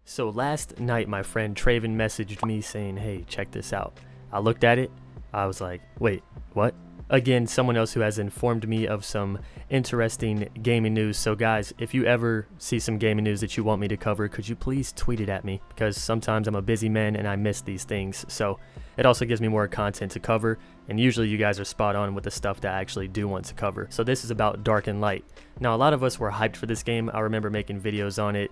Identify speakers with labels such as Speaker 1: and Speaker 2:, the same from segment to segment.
Speaker 1: So last night my friend Traven messaged me saying, hey, check this out. I looked at it, I was like, wait, what? Again, someone else who has informed me of some interesting gaming news. So guys, if you ever see some gaming news that you want me to cover, could you please tweet it at me? Because sometimes I'm a busy man and I miss these things. So it also gives me more content to cover, and usually you guys are spot on with the stuff that I actually do want to cover. So this is about Dark and Light. Now a lot of us were hyped for this game. I remember making videos on it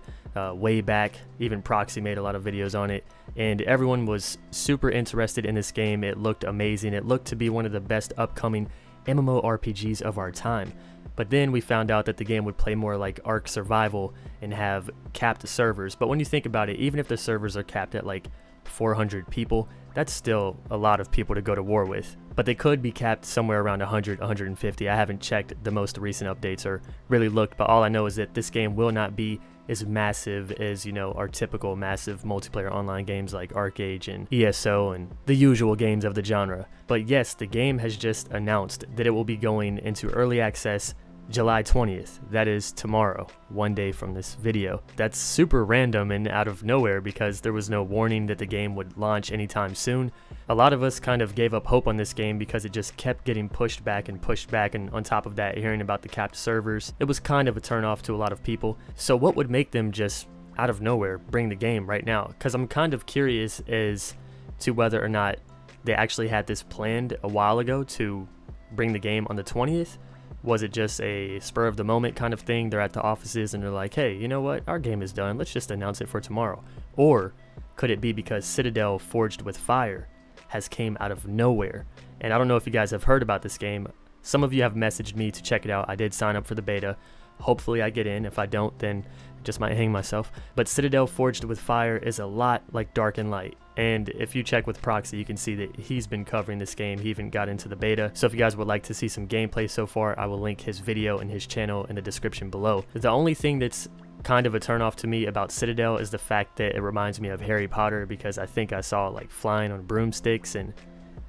Speaker 1: way back. Even Proxy made a lot of videos on it, and everyone was super interested in this game. It looked amazing. It looked to be one of the best upcoming MMORPGs of our time. But then we found out that the game would play more like Ark Survival and have capped servers. But when you think about it, even if the servers are capped at like 400 people, that's still a lot of people to go to war with. But they could be capped somewhere around 100, 150. I haven't checked the most recent updates or really looked, but all I know is that this game will not be as massive as, you know, our typical massive multiplayer online games like ArcAge and ESO and the usual games of the genre. But yes, the game has just announced that it will be going into early access July 20th, that is tomorrow, one day from this video. That's super random and out of nowhere because there was no warning that the game would launch anytime soon. A lot of us kind of gave up hope on this game because it just kept getting pushed back, and on top of that, hearing about the capped servers, it was kind of a turnoff to a lot of people. So what would make them just out of nowhere bring the game right now? Because I'm kind of curious as to whether or not they actually had this planned a while ago to bring the game on the 20th. Was it just a spur of the moment kind of thing? They're at the offices and they're like, hey, you know what? Our game is done. Let's just announce it for tomorrow. Or could it be because Citadel Forged with Fire has came out of nowhere? And I don't know if you guys have heard about this game. Some of you have messaged me to check it out. I did sign up for the beta. Hopefully I get in. If I don't, then just might hang myself. But Citadel Forged with Fire is a lot like Dark and Light. And if you check with Proxy, you can see that he's been covering this game. He even got into the beta. So if you guys would like to see some gameplay so far, I will link his video and his channel in the description below. The only thing that's kind of a turnoff to me about Citadel is the fact that it reminds me of Harry Potter, because I think I saw like flying on broomsticks and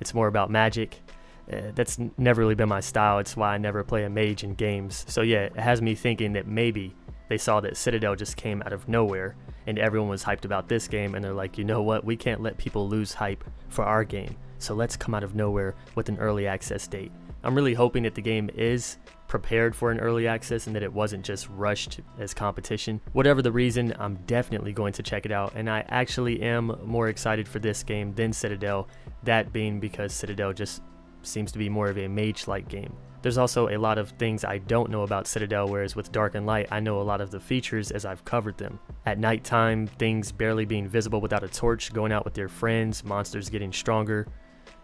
Speaker 1: it's more about magic. That's never really been my style. It's why I never play a mage in games. So yeah, it has me thinking that maybe they saw that Citadel just came out of nowhere and everyone was hyped about this game, and they're like, you know what, we can't let people lose hype for our game, so let's come out of nowhere with an early access date. I'm really hoping that the game is prepared for an early access and that it wasn't just rushed as competition. Whatever the reason, I'm definitely going to check it out, and I actually am more excited for this game than Citadel, that being because Citadel just seems to be more of a mage-like game. There's also a lot of things I don't know about Citadel, whereas with Dark and Light, I know a lot of the features as I've covered them. At nighttime, things barely being visible without a torch, going out with your friends, monsters getting stronger.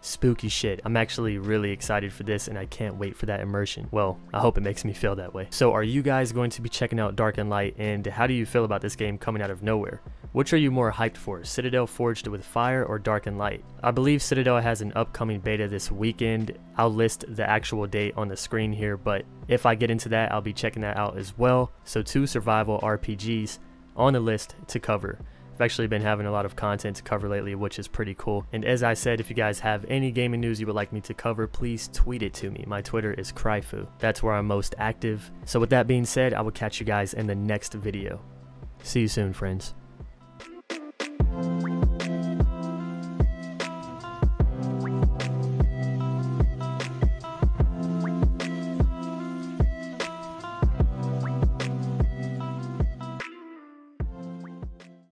Speaker 1: Spooky shit. I'm actually really excited for this and I can't wait for that immersion. Well, I hope it makes me feel that way. So are you guys going to be checking out Dark and Light, and how do you feel about this game coming out of nowhere? Which are you more hyped for, Citadel Forged with Fire or Dark and Light? I believe Citadel has an upcoming beta this weekend. I'll list the actual date on the screen here, but if I get into that, I'll be checking that out as well. So 2 survival RPGs on the list to cover. I've actually been having a lot of content to cover lately, which is pretty cool. And as I said, if you guys have any gaming news you would like me to cover, please tweet it to me. My Twitter is Cryy. That's where I'm most active. So with that being said, I will catch you guys in the next video. See you soon, friends.